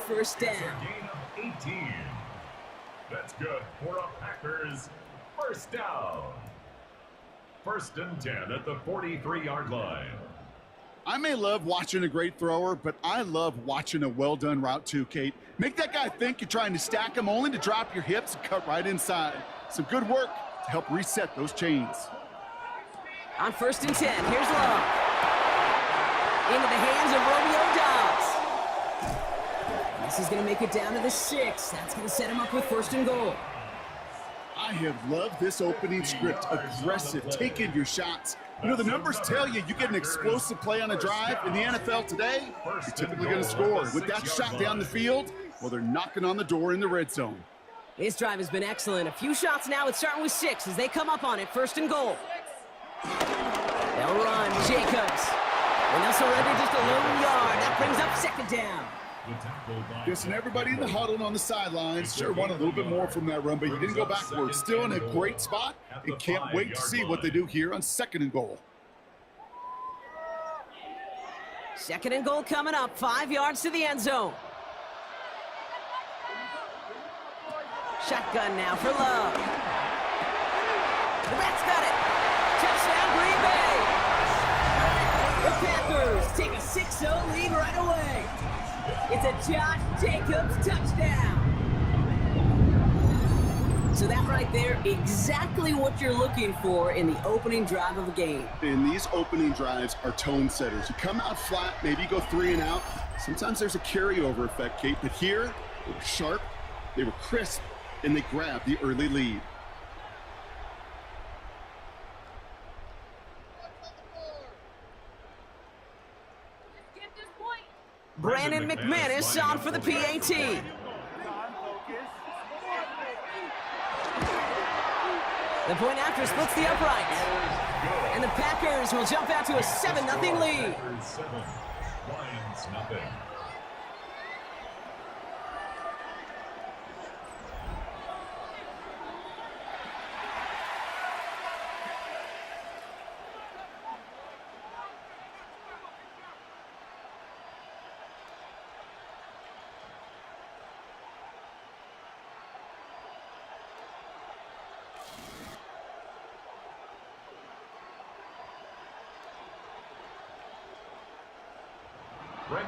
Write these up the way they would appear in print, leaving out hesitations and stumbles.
first down. Gain of 18. That's good for a Packers first down. 1st and 10 at the 43-yard line. I may love watching a great thrower, but I love watching a well-done route too, Kate. Make that guy think you're trying to stack him only to drop your hips and cut right inside. Some good work to help reset those chains. On 1st and 10, here's Love. Into the hands of Romeo Dobbs. This is going to make it down to the 6. That's going to set him up with 1st and goal. I have loved this opening script. Aggressive, taking your shots. You know, the numbers tell you get an explosive play on a drive. In the NFL today, you're typically going to score. With that shot down the field, well, they're knocking on the door in the red zone. This drive has been excellent. A few shots now. It's starting with 6 as they come up on it. 1st and goal. They'll run. Jacobs. And they'll surrender just a lone yard. That brings up 2nd down. Guessing everybody in the huddle on the sidelines sure wanted a little bit more from that run, but you didn't go backwards. Still in a great spot, and can't wait to see what they do here on 2nd and goal. 2nd and goal coming up. 5 yards to the end zone. Shotgun now for Love. The Rats got it. Touchdown, Green Bay. The Packers take a 6-0 lead right away. It's a Josh Jacobs touchdown. So that right there, exactly what you're looking for in the opening drive of a game. And these opening drives are tone setters. You come out flat, maybe you go 3 and out. Sometimes there's a carryover effect, Kate, but here, they were sharp, they were crisp, and they grabbed the early lead. Brandon McManus on for the PAT. The point after splits the uprights. And the Packers will jump out to a 7-0 lead. 7, Lions nothing.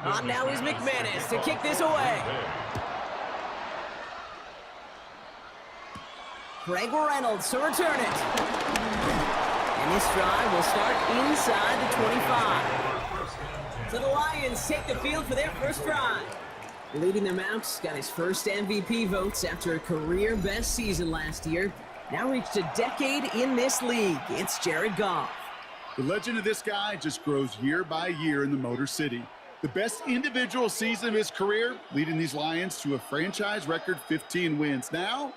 On now is McManus to kick this away. Greg Reynolds to return it. And this drive will start inside the 25. So the Lions take the field for their first drive. Leading them out, got his first MVP votes after a career-best season last year. Now reached a decade in this league. It's Jared Goff. The legend of this guy just grows year by year in the Motor City. The best individual season of his career, leading these Lions to a franchise record 15 wins. Now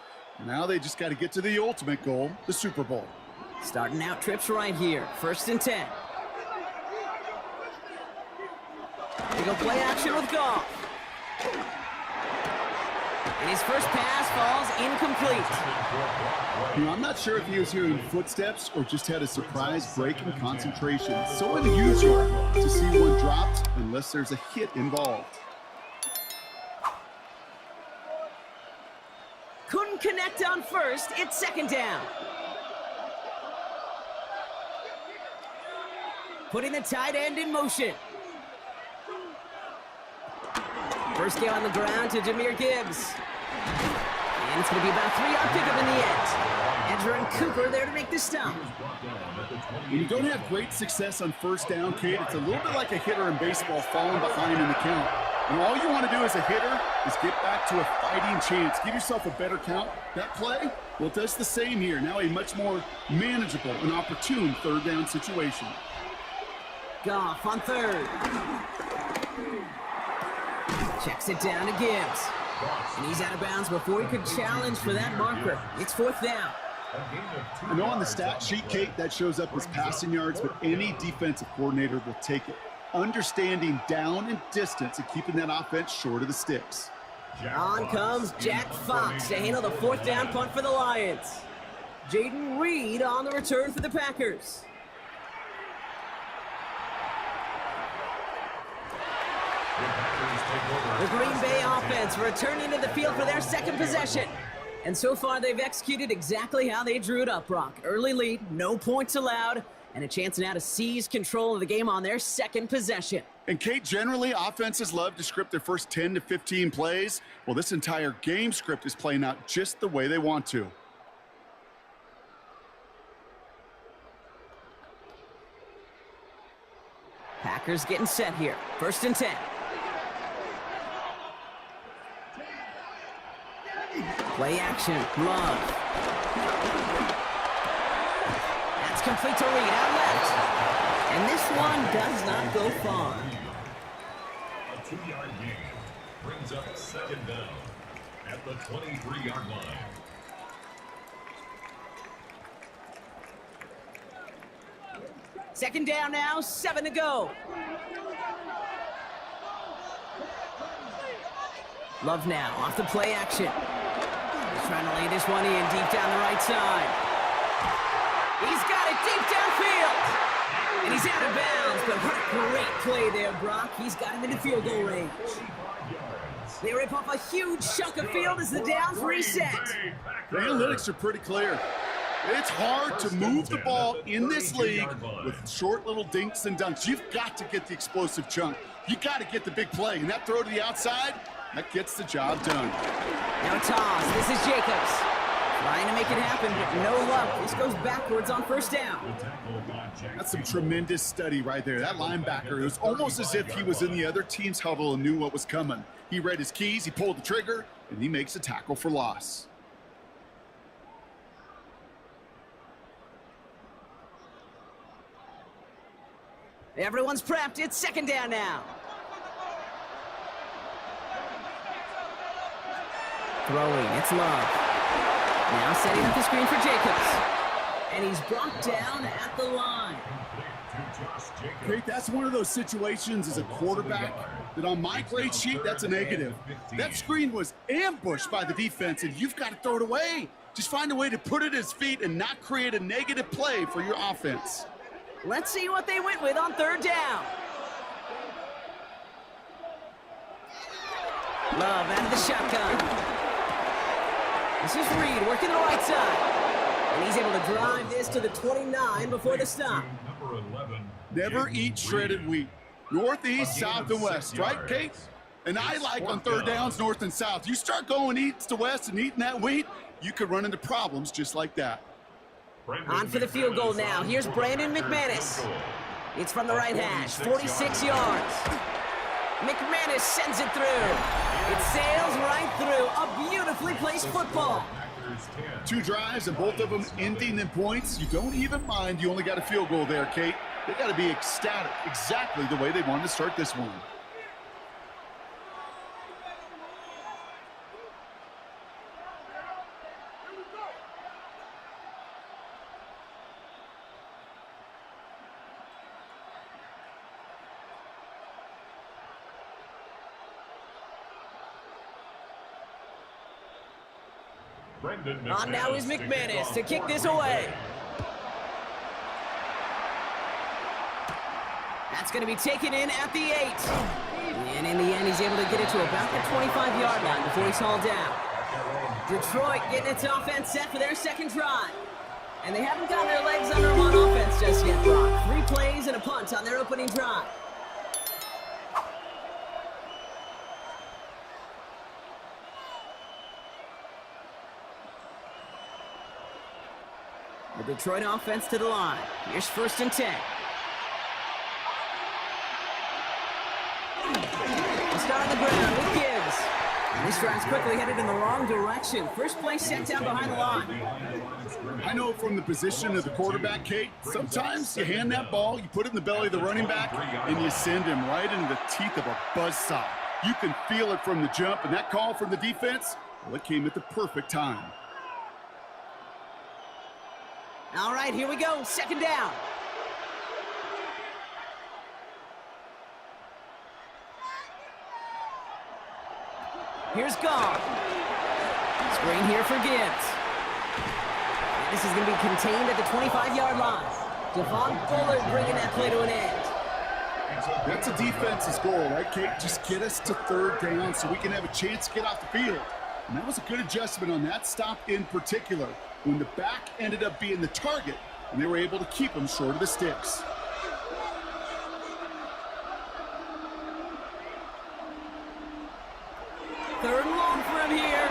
they just got to get to the ultimate goal, the Super Bowl. Starting out trips right here. 1st and 10. They go play action with Goff. And his first pass falls incomplete. You know, I'm not sure if he was hearing footsteps or just had a surprise break in concentration. So unusual to see one dropped unless there's a hit involved. Couldn't connect on 1st. It's 2nd down. Putting the tight end in motion. First game on the ground to Jahmyr Gibbs. And it's going to be about a 3-yard pickup in the end. Edger and Cooper there to make the stop. When you don't have great success on 1st down, Kate, it's a little bit like a hitter in baseball falling behind in the count. And all you want to do as a hitter is get back to a fighting chance. Give yourself a better count. That play, well, it does the same here. Now a much more manageable and opportune 3rd down situation. Goff on 3rd. Checks it down to Gibbs. And he's out of bounds before he could challenge for that marker. It's 4th down. I know on the stat sheet, Kate, that shows up as passing yards, but any defensive coordinator will take it. Understanding down and distance and keeping that offense short of the sticks. On comes Jack Fox to handle the 4th down punt for the Lions. Jaden Reed on the return for the Packers. The Packers take over The Green Bay offense returning to the field for their second possession. And so far, they've executed exactly how they drew it up, Brock. Early lead, no points allowed, and a chance now to seize control of the game on their second possession. And Kate, generally, offenses love to script their first 10 to 15 plays. Well, this entire game script is playing out just the way they want to. Packers getting set here. 1st and 10. Play action. Love. That's complete to Reed out left. And this one does not go far. A 2-yard gain brings up 2nd down at the 23-yard line. Second down now, 7 to go. Love now, off the play action. He's trying to lay this one in deep down the right side. He's got it deep downfield. And he's out of bounds, but what a great play there, Brock. He's got him into field goal range. They rip off a huge chunk of field as the downs reset. The analytics are pretty clear. It's hard to move the ball in this league with short little dinks and dunks. You've got to get the explosive chunk. You got to get the big play. And that throw to the outside, that gets the job done. Now toss. This is Jacobs. Trying to make it happen, but no luck. This goes backwards on 1st down. That's some tremendous study right there. That linebacker, it was almost as if he was in the other team's huddle and knew what was coming. He read his keys, he pulled the trigger, and he makes a tackle for loss. Everyone's prepped. It's 2nd down now. Throwing. It's Love. Now setting up the screen for Jacobs. And he's brought down at the line. Great, that's one of those situations as a quarterback that on my grade sheet, that's a negative. That screen was ambushed by the defense, and you've got to throw it away. Just find a way to put it at his feet and not create a negative play for your offense. Let's see what they went with on 3rd down. Love out of the shotgun. This is Reed working the right side. And he's able to drive this to the 29 before the stop. Never eat shredded wheat. Northeast, south, and west, right, Kate? And I like on 3rd downs, north and south. You start going east to west and eating that wheat, you could run into problems just like that. On for the field goal now. Here's Brandon McManus. It's from the right hash, 46 yards. McManus sends it through. It sails right through. A beautifully placed football. 2 drives and both of them ending in points. You don't even mind you only got a field goal there, Kate. They got to be ecstatic, exactly the way they wanted to start this one. On now is McManus to kick this away. That's going to be taken in at the 8. And in the end, he's able to get it to about the 25-yard line before he's hauled down. Detroit getting its offense set for their second drive. And they haven't gotten their legs under them on offense just yet, Brock. 3 plays and a punt on their opening drive. The Detroit offense to the line. Here's 1st and 10. We'll start on the ground with Gibbs. And this drive's quickly headed in the wrong direction. First play set down behind the line. I know from the position of the quarterback, Kate, sometimes you hand that ball, you put it in the belly of the running back, and you send him right into the teeth of a buzzsaw. You can feel it from the jump, and that call from the defense, well, it came at the perfect time. All right, here we go. 2nd down. Here's Gall. Screen here for Gibbs. And this is going to be contained at the 25-yard line. Devon Bullard bringing that play to an end. That's a defense's goal, right, Kate? Just get us to third down so we can have a chance to get off the field. And that was a good adjustment on that stop in particular, when the back ended up being the target, and they were able to keep him short of the sticks. Third and long for him here.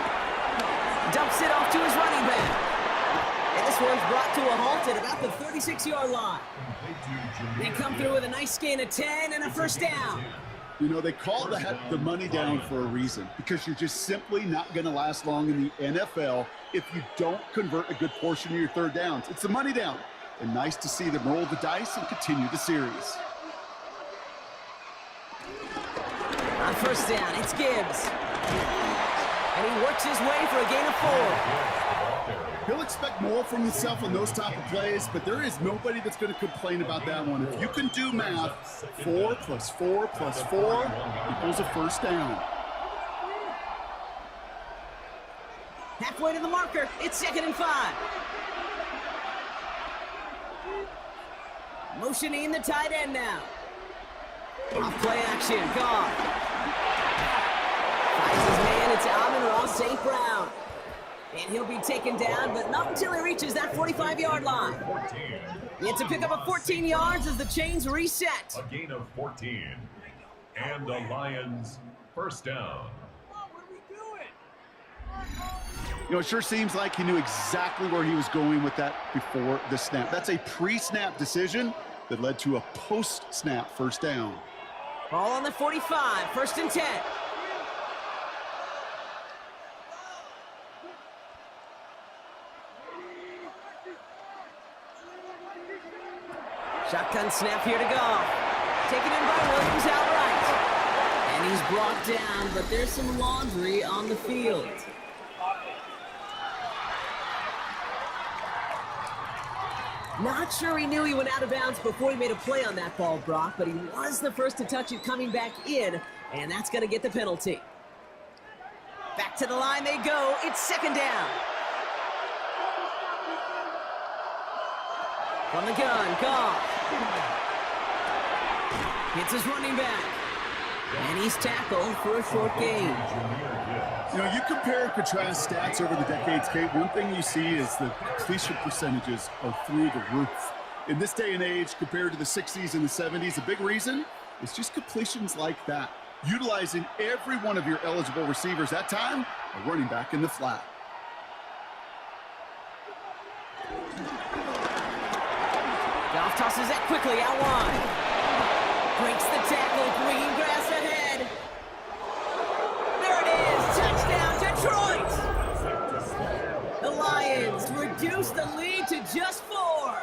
Dumps it off to his running back. And this one's brought to a halt at about the 36-yard line. They come through with a nice gain of 10 and a first down. You know, they call the money down for a reason, because you're just simply not going to last long in the NFL if you don't convert a good portion of your third downs. It's the money down. And nice to see them roll the dice and continue the series. On first down, it's Gibbs. And he works his way for a gain of 4. He'll expect more from himself on those type of plays, but there is nobody that's going to complain about that one. If you can do math, 4 + 4 + 4 equals a first down. Halfway to the marker, it's 2nd and 5. Motioning the tight end now. Off play action, Goff. Finds his man, it's Amon-Ra St. Brown. And he'll be taken down, but not until he reaches that 45-yard line. He had to pick up a 14 yards as the chains reset. A gain of 14. And the Lions first down. You know, it sure seems like he knew exactly where he was going with that before the snap. That's a pre-snap decision that led to a post-snap first down. Ball on the 45, 1st and 10. Shotgun snap here to go. Taken in by Williams outright. And he's brought down, but there's some laundry on the field. Not sure he knew he went out of bounds before he made a play on that ball, Brock, but he was the first to touch it coming back in, and that's going to get the penalty. Back to the line they go. It's 2nd down. From the gun, Goff. Hits his running back. And he's tackled for a short gain. You know, you compare and contrast stats over the decades, Kate. One thing you see is the completion percentages are through the roof. In this day and age, compared to the 60s and the 70s, a big reason is just completions like that. Utilizing every one of your eligible receivers that time, a running back in the flat. Goff tosses that quickly out wide. Breaks the tackle, green grass ahead. There it is, touchdown Detroit! The Lions reduce the lead to just 4.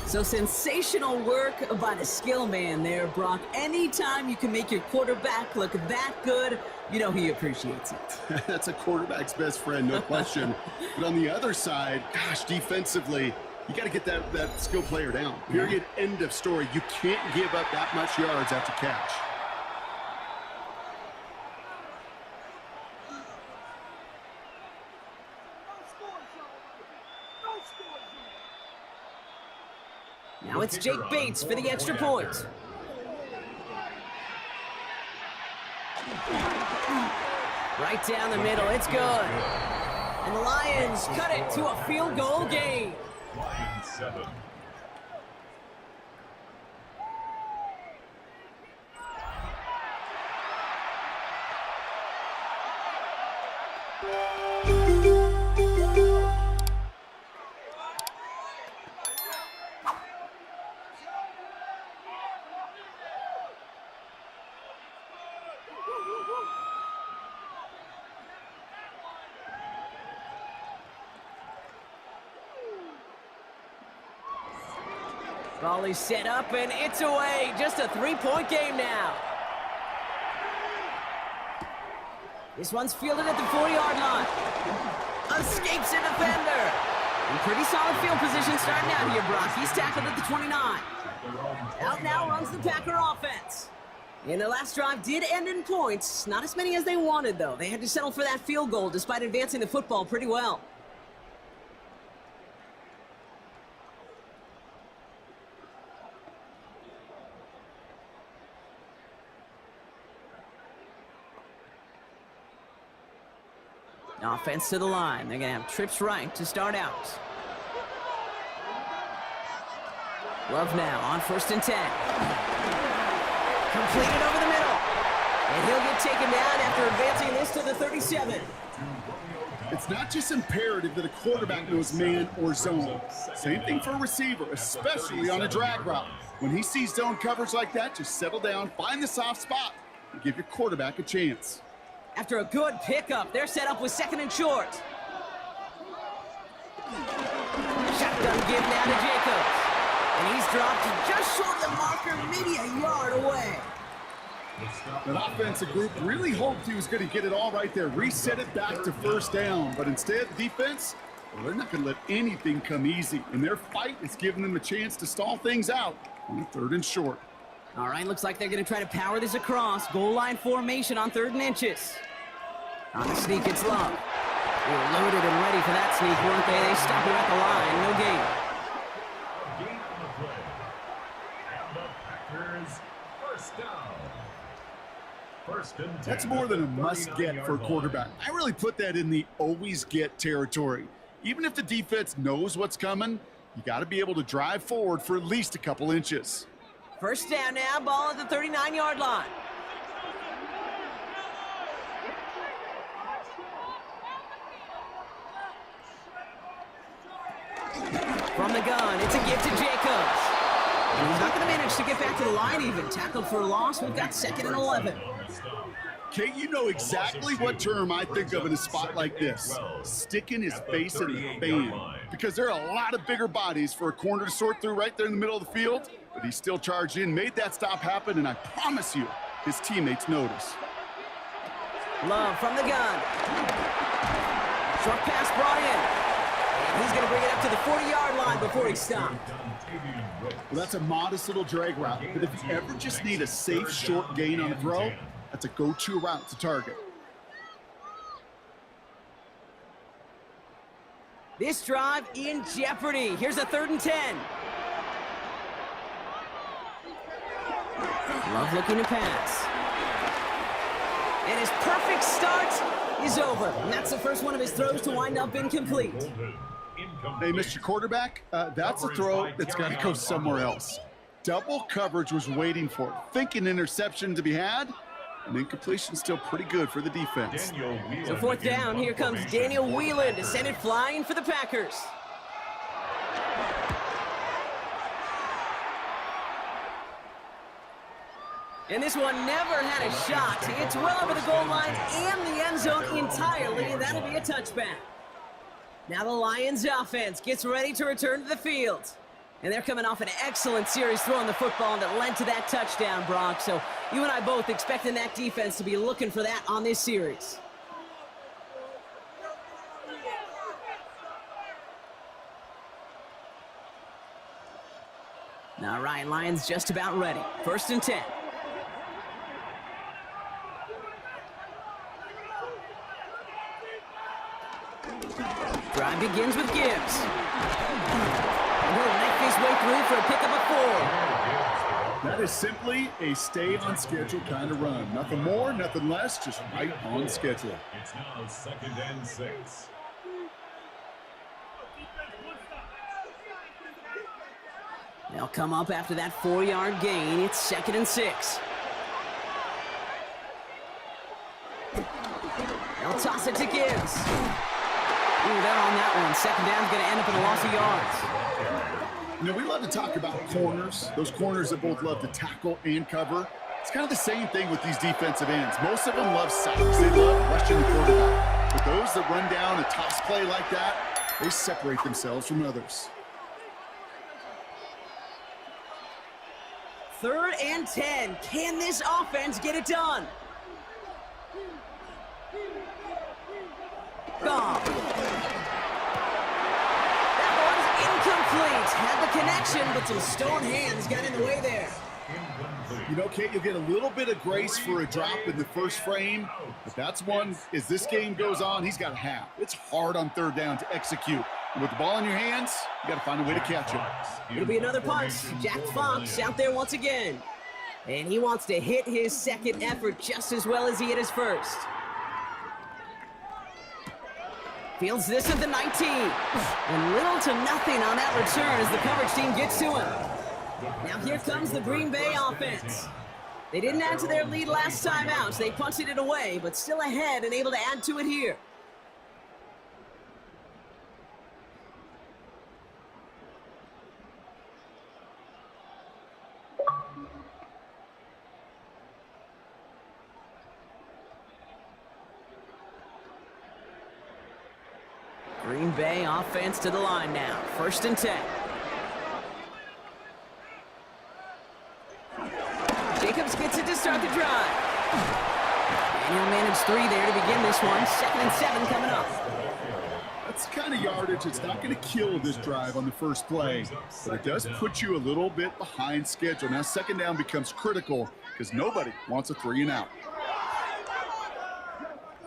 So sensational work by the skill man there, Brock. Anytime you can make your quarterback look that good, you know he appreciates it. That's a quarterback's best friend, no question. But on the other side, gosh, defensively, you got to get that skill player down. Period. End of story. You can't give up that much yards after catch. Now it's Jake Bates for the extra point. Right down the middle, it's good. And the Lions cut it to a field goal game. Lions 7. Volley set up, and it's away. Just a 3-point game now. This one's fielded at the 40-yard line. Escapes a defender. In pretty solid field position starting out here, Brock. He's tackled at the 29. Out now runs the Packer offense. And their last drive did end in points. Not as many as they wanted, though. They had to settle for that field goal despite advancing the football pretty well. Offense to the line. They're going to have trips right to start out. Love now on 1st and 10. Completed over the middle. And he'll get taken down after advancing this to the 37. It's not just imperative that a quarterback knows man or zone. Same thing for a receiver, especially on a drag route. When he sees zone coverage like that, just settle down, find the soft spot, and give your quarterback a chance. After a good pickup, they're set up with 2nd and short. Shotgun give now to Jacobs. And he's dropped just short of the marker, maybe a yard away. That offensive group really hoped he was going to get it all right there, reset it back to 1st down. But instead, defense, well, they're not going to let anything come easy. And their fight is giving them a chance to stall things out on 3rd and short. All right, looks like they're going to try to power this across. Goal line formation on 3rd and inches. On the sneak, it's Love. They were loaded and ready for that sneak, weren't they? They stop him at the line. No gain. Gain on the play. And the Packers, 1st down. 1st and 10. That's more than a must-get for a quarterback. I really put that in the always-get territory. Even if the defense knows what's coming, you got to be able to drive forward for at least a couple inches. 1st down now, ball at the 39-yard line. From the gun, it's a give to Jacobs. And he's not going to manage to get back to the line even. Tackled for a loss, we've got 2nd and 11. Kate, you know exactly what term I think of in a spot like this. Sticking his face in the fan. Because there are a lot of bigger bodies for a corner to sort through right there in the middle of the field. But he still charged in, made that stop happen, and I promise you, his teammates notice. Love from the gun. Short pass brought in. And he's going to bring it up to the 40-yard line before he stopped. Well, that's a modest little drag route. But if you ever just need a safe, short gain on a throw, that's a go-to route to target. This drive in jeopardy. Here's a 3rd and 10. Love looking to pass. And his perfect start is over. And that's the first one of his throws to wind up incomplete. Hey, Mr. Quarterback, that's a throw that's got to go somewhere else. Double coverage was waiting for it. Thinking interception to be had. And incompletion still pretty good for the defense. So 4th down, here comes Daniel Whelan to send it flying for the Packers. And this one never had a shot. It's well over the goal line and the end zone entirely, and that'll be a touchback. Now the Lions offense gets ready to return to the field. And they're coming off an excellent series throwing the football that led to that touchdown, Brock. So you and I both expecting that defense to be looking for that on this series. All right, Lions just about ready. 1st and 10. Drive begins with Gibbs. And he'll knife his way through for a pickup of 4. That is simply a stay-on-schedule kind of run. Nothing more, nothing less, just right on schedule. It's now 2nd and 6. They'll come up after that 4-yard gain. It's 2nd and 6. They'll toss it to Gibbs. Ooh, that on that one. 2nd down's going to end up in a loss of yards. You know, we love to talk about corners, those corners that both love to tackle and cover. It's kind of the same thing with these defensive ends. Most of them love sacks. They love rushing the quarterback. But those that run down a toss play like that, they separate themselves from others. 3rd and 10. Can this offense get it done? Gone. That one's incomplete. Had the connection, but some stone hands got in the way there. You know, Kate, you'll get a little bit of grace for a drop in the first frame, but that's one, as this game goes on, he's got half. It's hard on 3rd down to execute. And with the ball in your hands, you got to find a way to catch it. It'll be another punch. Jack Fox out there once again. And he wants to hit his second effort just as well as he hit his first. Fields this at the 19. And little to nothing on that return as the coverage team gets to him. Now here comes the Green Bay offense. They didn't add to their lead last time out, so they punted it away, but still ahead and able to add to it here. Green Bay offense to the line now. 1st and 10. Jacobs gets it to start the drive. And he'll manage 3 there to begin this one. 2nd and 7 coming up. That's the kind of yardage that's not going to kill this drive on the first play, but it does put you a little bit behind schedule. Now 2nd down becomes critical because nobody wants a 3 and out.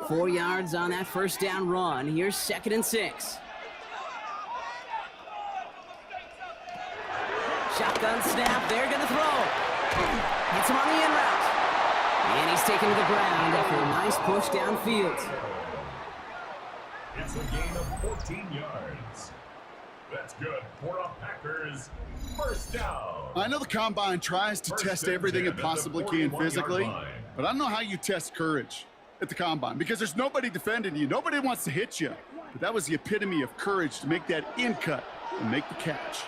4 yards on that 1st down run. Here's 2nd and 6. Shotgun snap. They're going to throw. Hits him on the in route. And he's taken to the ground after a nice push downfield. It's a gain of 14 yards. That's good for a Packers 1st down. I know the Combine tries to test everything it possibly can physically, but I don't know how you test courage at the Combine because there's nobody defending you. Nobody wants to hit you. But that was the epitome of courage to make that in cut and make the catch.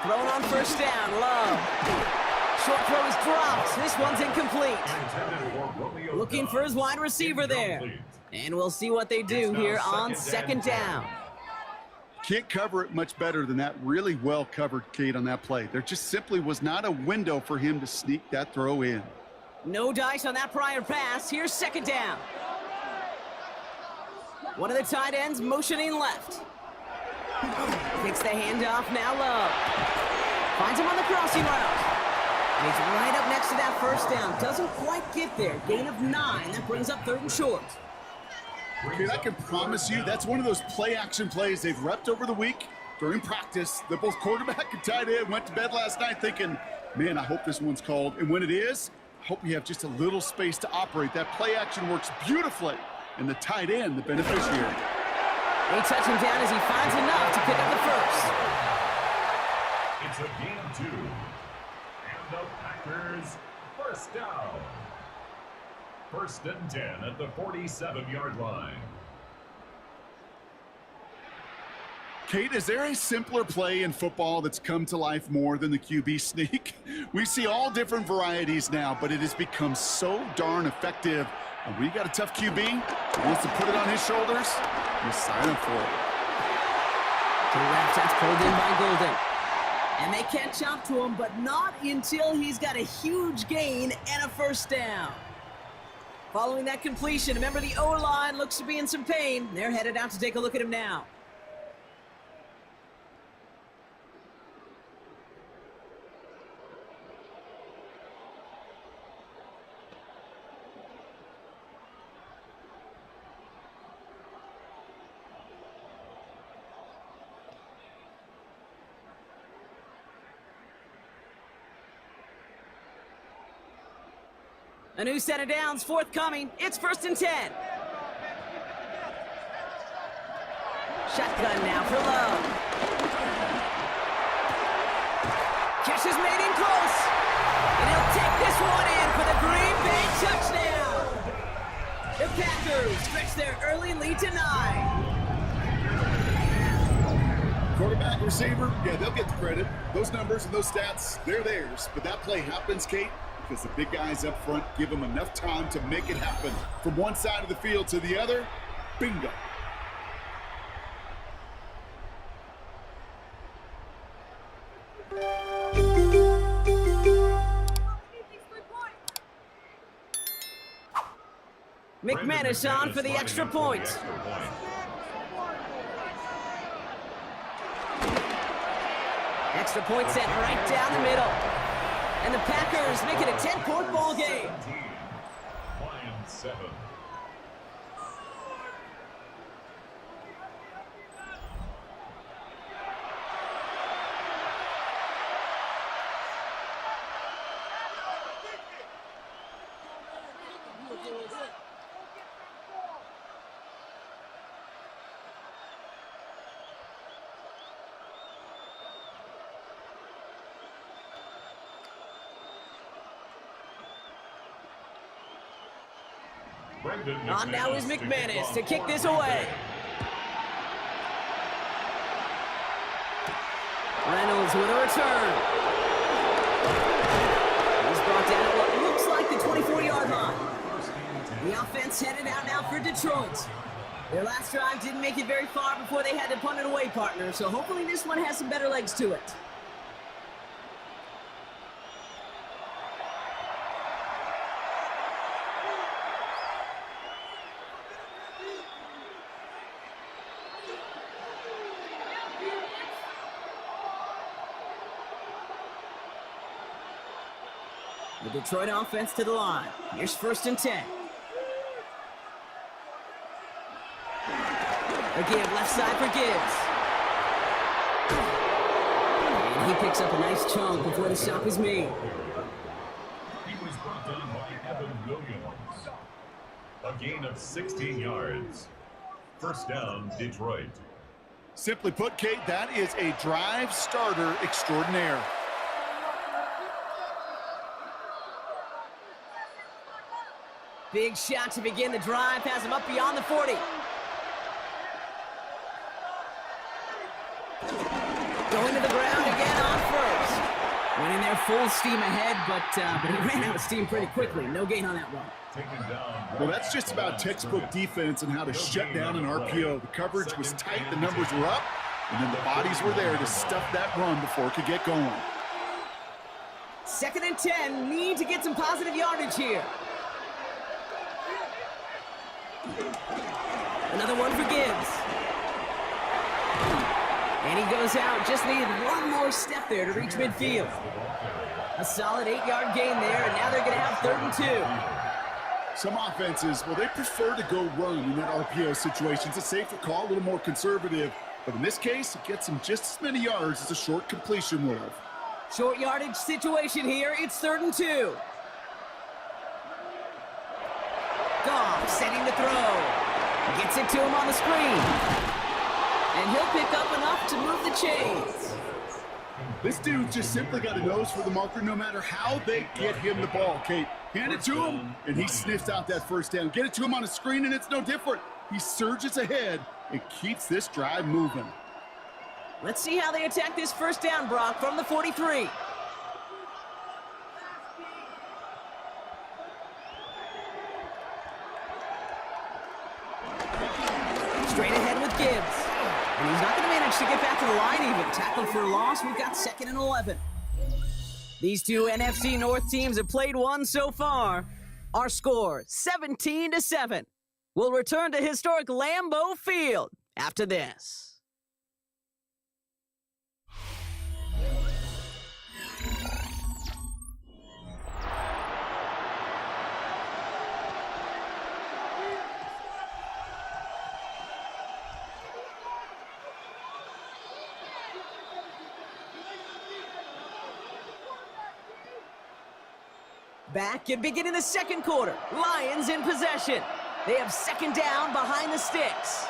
Thrown on 1st down, Love. Short throw is dropped. This one's incomplete. Looking for his wide receiver there. And we'll see what they do here on 2nd down. Can't cover it much better than that. Really well covered, Kate, on that play. There just simply was not a window for him to sneak that throw in. No dice on that prior pass. Here's 2nd down. One of the tight ends motioning left. Takes the handoff, now Love. Finds him on the crossing route. And he's right up next to that 1st down. Doesn't quite get there. Gain of 9. That brings up 3rd and short. Kid, I can promise you that's one of those play-action plays they've repped over the week during practice. That both quarterback and tight end went to bed last night thinking, man, I hope this one's called. And when it is, I hope we have just a little space to operate. That play-action works beautifully, and the tight end, the beneficiary. They touch him down as he finds enough to pick up the 1st. It's a gain 2. And the Packers 1st down. 1st and 10 at the 47-yard line. Kate, is there a simpler play in football that's come to life more than the QB sneak? We see all different varieties now, but it has become so darn effective. And when you got a tough QB who wants to put it on his shoulders, you sign up for it. To the left, that's pulled in by Golden. And they catch up to him, but not until he's got a huge gain and a 1st down. Following that completion, remember the O-line looks to be in some pain. They're headed out to take a look at him now. A new set of downs forthcoming. It's 1st and 10. Shotgun now for Love. Catch is made in close. And he'll take this one in for the Green Bay touchdown. The Packers stretch their early lead to 9. Quarterback, receiver, yeah, they'll get the credit. Those numbers and those stats, they're theirs. But that play happens, Kate, because the big guys up front give them enough time to make it happen. From one side of the field to the other, bingo. McManus on for the extra point. Extra point set right down the middle. And the Packers make it a 10-point ball game. Lions 7. On now is McManus to kick this away. Reynolds with a return. He's brought down at what looks like the 24-yard line. The offense headed out now for Detroit. Their last drive didn't make it very far before they had to punt it away, partner, so hopefully this one has some better legs to it. The Detroit offense to the line. Here's 1st and 10. A give, left side for Gibbs. And he picks up a nice chunk before the stop is made. He was brought down by Evan Williams. A gain of 16 yards. 1st down, Detroit. Simply put, Kate, that is a drive starter extraordinaire. Big shot to begin the drive, has him up beyond the 40. Going to the ground again on 1st. Went in there full steam ahead, but he ran out of steam pretty quickly. No gain on that one. Well, that's just about textbook defense and how to shut down an RPO. The coverage was tight, the numbers were up, and then the bodies were there to stuff that run before it could get going. 2nd and 10, need to get some positive yardage here. Another one for Gibbs. And he goes out, just needed one more step there to reach midfield. A solid 8-yard gain there, and now they're going to have 3rd and 2. Some offenses, well, they prefer to go run in that RPO situation. It's a safer call, a little more conservative. But in this case, it gets them just as many yards as a short completion move. Short yardage situation here. It's 3rd and 2. Goff setting the throw. Gets it to him on the screen. And he'll pick up enough to move the chains. This dude just simply got a nose for the marker no matter how they get him the ball, Kate. Hand it to him, and he sniffs out that 1st down. Get it to him on a screen, and it's no different. He surges ahead and keeps this drive moving. Let's see how they attack this 1st down, Brock, from the 43. Straight ahead with Gibbs. And he's not going to manage to get back to the line even. Tackled for a loss. We've got 2nd and 11. These two NFC North teams have played one so far. Our score, 17-7. We'll return to historic Lambeau Field after this. Back and beginning the 2nd quarter. Lions in possession. They have 2nd down behind the sticks.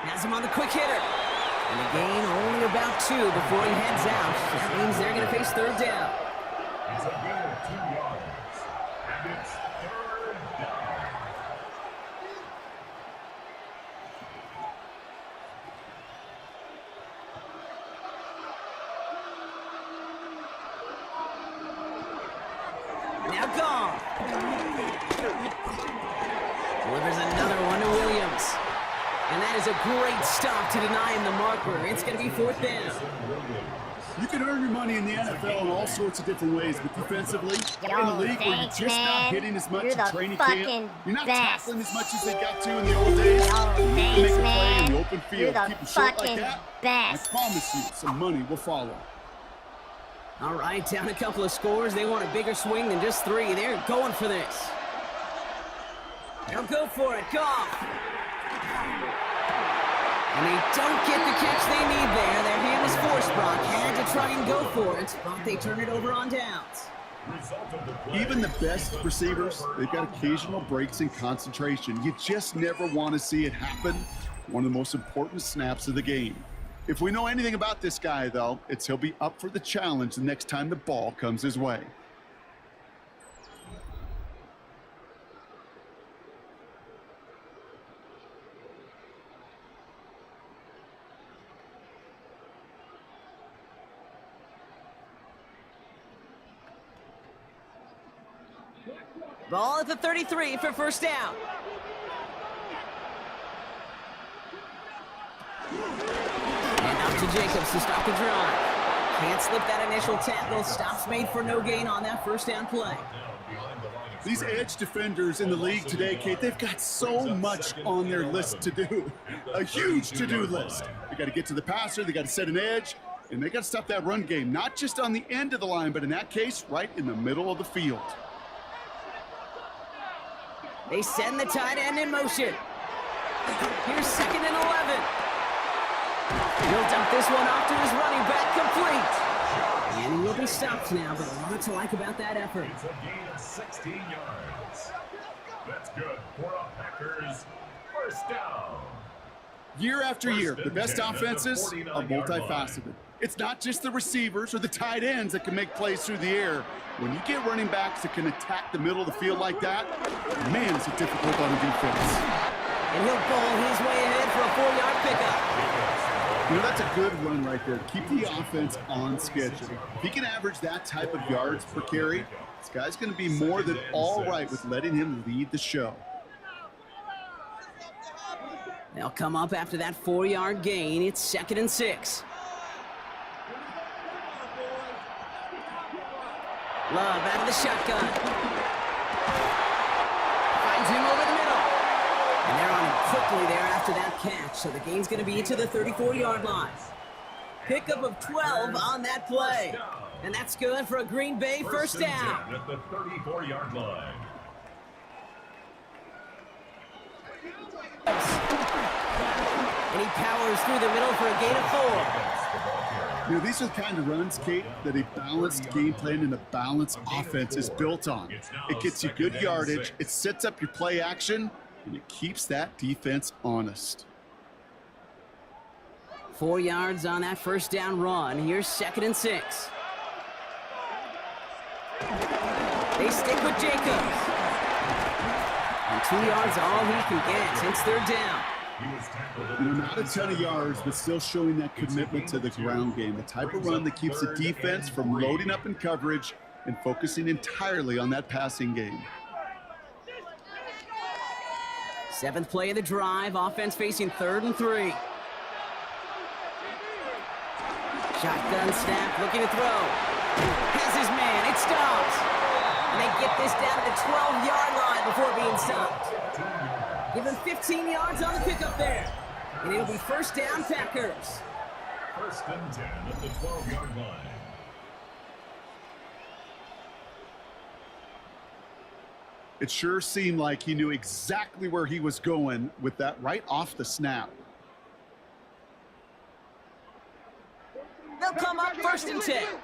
Has him on the quick hitter. And a gain only about 2 before he heads out. That means they're going to face 3rd down. It's a gain of 2 yards. And it's 3rd down. Now gone. Delivers another one to Williams. And that is a great stop to deny him the marker. It's going to be 4th down. You can earn your money in the NFL in all sorts of different ways, but defensively, in a league where you're just not hitting as much in training camp, you're not tackling as much as they got to in the old days. You need to make a play in the open field. Keep them short like that. I promise you, some money will follow. All right, down a couple of scores. They want a bigger swing than just 3. They're going for this. They'll go for it. Goff. And they don't get the catch they need there. Their hand was forced, Brock. Had to try and go for it, but they turn it over on downs. Even the best receivers, they've got occasional breaks in concentration. You just never want to see it happen. One of the most important snaps of the game. If we know anything about this guy, though, it's he'll be up for the challenge the next time the ball comes his way. Ball at the 33 for first down. And up to Jacobs to stop the drive. Can't slip that initial tackle. Stops made for no gain on that first down play. These edge defenders in the league today, Kate, they've got so much on their list to do. A huge to-do list. They got to get to the passer, they got to set an edge, and they got to stop that run game, not just on the end of the line, but in that case, right in the middle of the field. They send the tight end in motion. Here's 2nd and 11. He'll dump this one off to his running back, complete. And he will be stopped now, but a lot to like about that effort. It's a gain of 16 yards. That's good for a Packers first down. Year after year, the best offenses are multifaceted. It's not just the receivers or the tight ends that can make plays through the air. When you get running backs that can attack the middle of the field like that, man, it's difficult on the defense. And he'll bowl his way ahead for a 4-yard pickup. You know, that's a good run right there. Keep the offense on schedule. If he can average that type of yards per carry, this guy's going to be more than all right with letting him lead the show. They'll come up after that 4-yard gain. It's 2nd and 6. Love out of the shotgun. Finds him over the middle. And they're on him quickly there after that catch. So the gain's going to be to the 34-yard line. Pickup of 12 on that play. And that's good for a Green Bay first down. At the 34-yard line. And he powers through the middle for a gain of 4. You know, these are the kind of runs, Kate, that a balanced game plan and a balanced offense is built on. It gets you good yardage, it sets up your play action, and it keeps that defense honest. 4 yards on that first down run. Here's 2nd and 6. They stick with Jacobs. And 2 yards all he can get since they're down. You know, not a ton of yards, but still showing that commitment to the ground game. The type of run that keeps the defense from loading up in coverage and focusing entirely on that passing game. 7th play of the drive. Offense facing 3rd and 3. Shotgun snap, looking to throw. Has his man, it stops. And they get this down to the 12-yard line before being stopped. Give him 15 yards on the pickup there. And it'll be first down, Packers. 1st and 10 at the 12-yard line. It sure seemed like he knew exactly where he was going with that right off the snap. They'll come up 1st and 10. Turn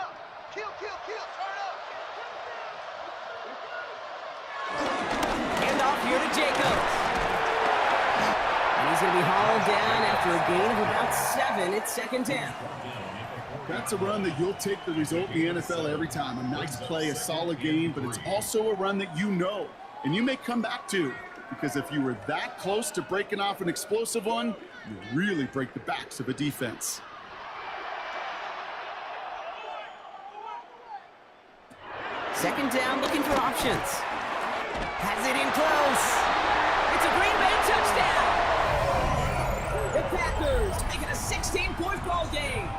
up. Kill, turn up. Hand off here to Jacobs. And he's going to be hauled down after a gain of about 7. It's 2nd down. That's a run that you'll take the result in the NFL every time. A nice play, a solid game, but it's also a run that you know and you may come back to, because if you were that close to breaking off an explosive one, you really break the backs of a defense. Second down, looking for options. Has it in close. It's a Green Bay touchdown. The Packers make it a 16-point ball game.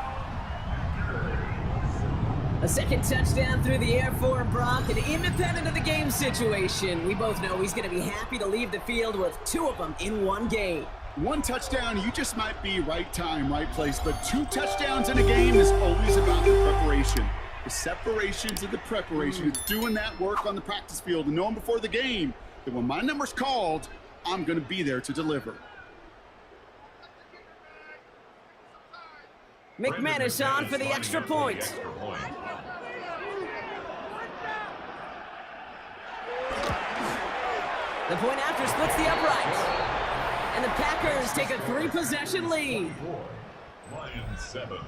A second touchdown through the air for Brock, and independent of the game situation, we both know he's going to be happy to leave the field with 2 of them in one game. One touchdown, you just might be right time, right place, but 2 touchdowns in a game is always about the preparation. The separations and the preparation. It's doing that work on the practice field and knowing before the game that when my number's called, I'm going to be there to deliver. McManus on for the extra point. The point after splits the uprights. And the Packers take a 3-possession lead. Lions 7.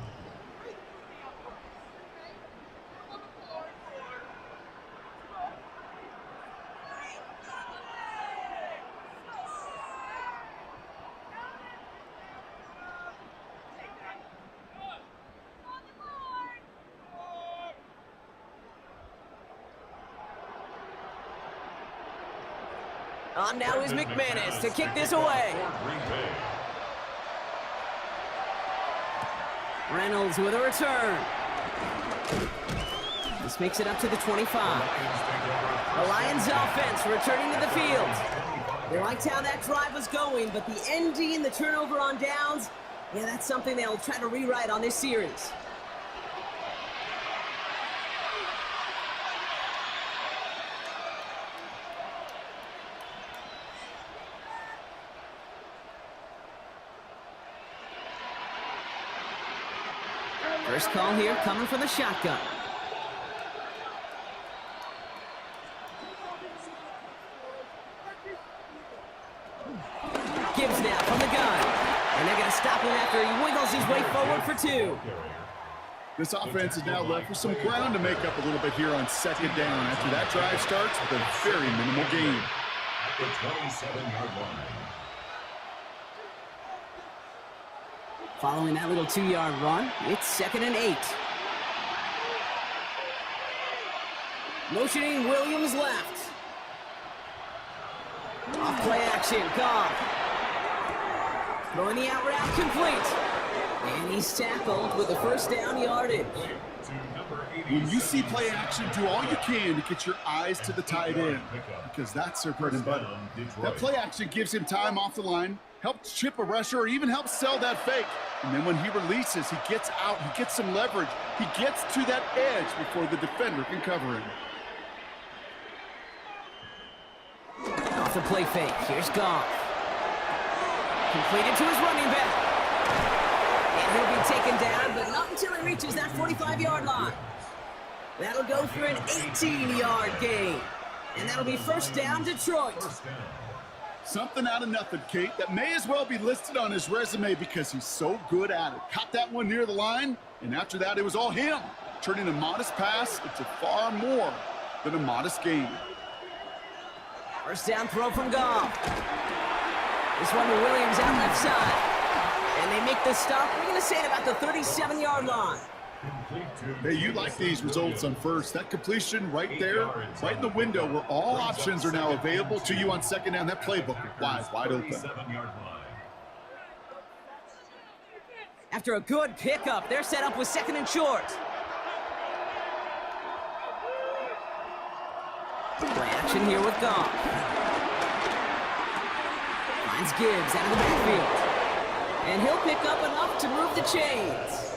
On now is McManus to kick this away. Reynolds with a return. This makes it up to the 25. The Lions offense returning to the field. They liked how that drive was going, but the ending and the turnover on downs, yeah, that's something they'll try to rewrite on this series. First call here coming from the shotgun. Gibbs now from the gun. And they're going to stop him after he wiggles his way forward for 2. This offense is now left with some ground to make up a little bit here on second down after that drive starts with a very minimal gain. At the 27-yard line. Following that little 2-yard run, it's 2nd and 8. Motioning Williams left. Off play action, Goff. Throwing the out route complete. And he's tackled with a first down yardage. When you see play action, do all you can to get your eyes to the tight end, because that's their bread and butter. That play action gives him time off the line, helps chip a rusher, or even helps sell that fake. And then when he releases, he gets out, he gets some leverage. He gets to that edge before the defender can cover him. Off the play fake, here's Goff. Completed to his running back. And he'll be taken down, but not until he reaches that 45-yard line. That'll go for an 18-yard gain. And that'll be first down, Detroit. Something out of nothing, Kate, that may as well be listed on his resume because he's so good at it. Caught that one near the line, and after that, it was all him, turning a modest pass into far more than a modest gain. First down throw from Goff. This one to Williams out left side. And they make the stop. We're going to say it about the 37-yard line. Hey, you like these results on first. That completion right there, right in the window where all options are now available to you on second down. That playbook is wide open. After a good pickup, they're set up with 2nd and short. Play action here with Goff. Finds Gibbs out of the backfield. And he'll pick up enough to move the chains.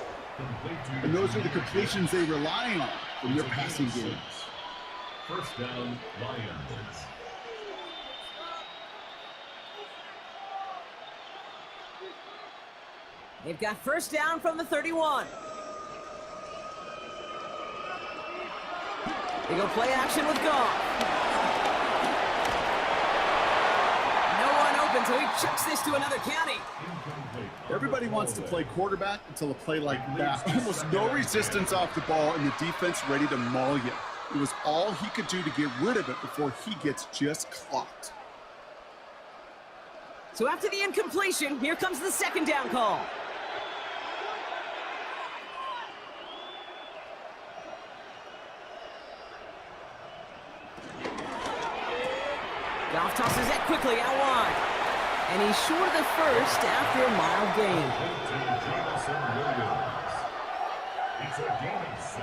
And those are the completions they rely on from their passing game. First down, Lions. They've got first down from the 31. They go play action with Goff. No one open, so he chucks this to another county. Everybody wants to play quarterback until a play like that. Almost no resistance off the ball and the defense ready to maul you. It was all he could do to get rid of it before he gets just clocked. So after the incompletion, here comes the 2nd down call. Goff tosses that quickly out wide. And he's short of the first after a mild gain. It's a gain of 6.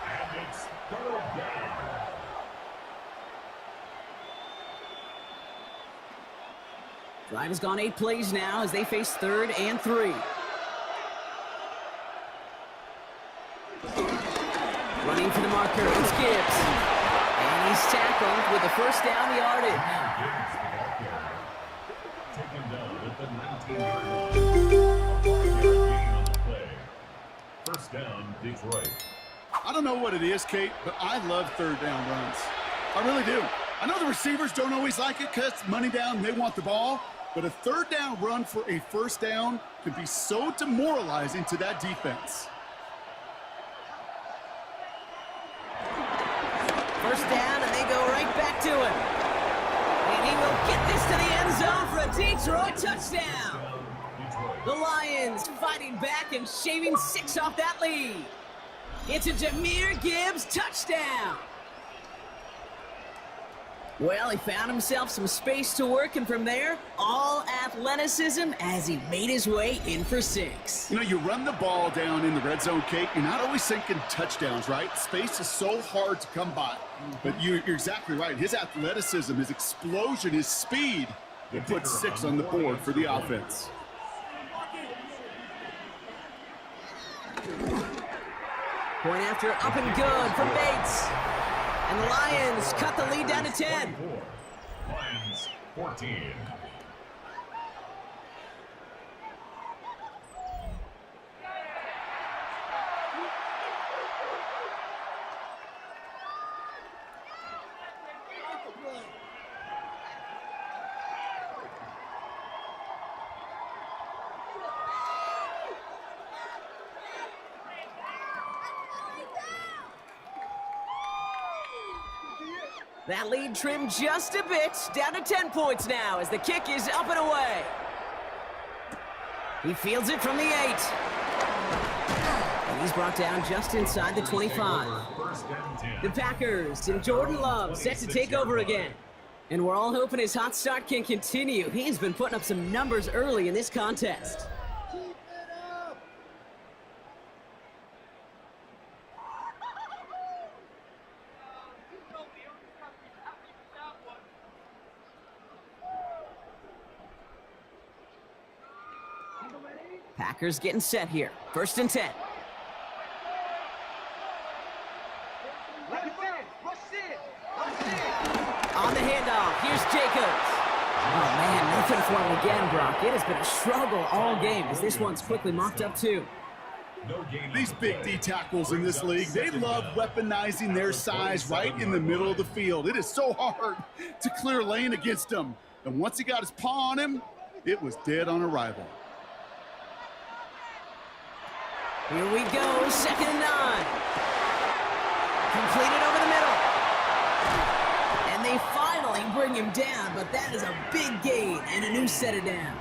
And it's 3rd down. Drive has gone 8 plays now as they face 3rd and 3. Running for the marker, it's Gibbs. And he's tackled with the first down yardage. Taken down at the 19-yard line. First down, Detroit. I don't know what it is, Kate, but I love 3rd down runs. I really do. I know the receivers don't always like it because money down, they want the ball. But a third down run for a first down can be so demoralizing to that defense. First down, and they go right back to him. And he will get this to the end zone for a Detroit touchdown. The Lions fighting back and shaving 6 off that lead. It's a Jahmyr Gibbs touchdown. Well, he found himself some space to work, and from there, all athleticism as he made his way in for 6. You know, you run the ball down in the red zone, Kate, you're not always thinking touchdowns, right? Space is so hard to come by. But you're exactly right. His athleticism, his explosion, his speed, will put 6 on the board for the offense. Point after up and good from Bates. And the Lions cut the lead down to 10. Lions 14. That lead trimmed just a bit, down to 10 points now as the kick is up and away. He fields it from the 8. And he's brought down just inside the 25. The Packers and Jordan Love set to take over again. And we're all hoping his hot start can continue. He's been putting up some numbers early in this contest. Packers getting set here. 1st and 10. On the handoff, here's Jacobs. Oh, man, nothing for him again, Brock. It has been a struggle all game as this one's quickly mocked up, too. These big D tackles in this league, they love weaponizing their size right in the middle of the field. It is so hard to clear lane against them. And once he got his paw on him, it was dead on arrival. Here we go, 2nd and 9. Completed over the middle. And they finally bring him down, but that is a big gain and a new set of downs.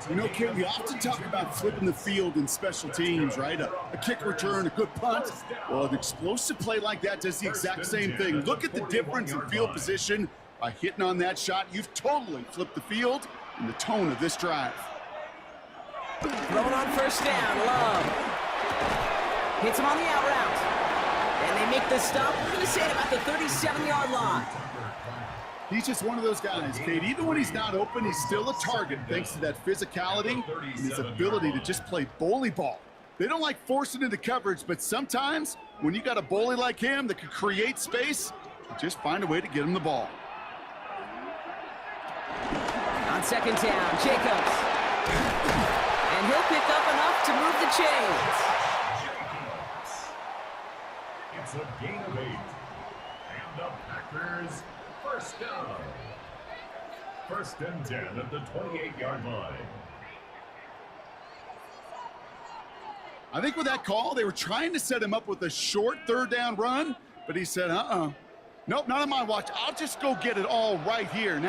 You know, Kit, we often talk about flipping the field in special teams, right? A kick return, a good punt. Well, an explosive play like that does the exact same thing. Look at the difference in field position. By hitting on that shot, you've totally flipped the field and the tone of this drive. Throwing on 1st down, Love. Hits him on the out route. And they make the stop, we're going to say, at about the 37-yard line. He's just one of those guys, Kate. Even when he's not open, he's still a target thanks to that physicality and his ability to just play bully ball. They don't like forcing into coverage, but sometimes when you got a bully like him that can create space, you just find a way to get him the ball. On 2nd down, Jacobs. And he'll pick up enough to move the chains. It's a gain of 8. And the Packers 1st down. 1st and 10 at the 28-yard line. I think with that call, they were trying to set him up with a short 3rd down run, but he said, nope, not on my watch. I'll just go get it all right here. Now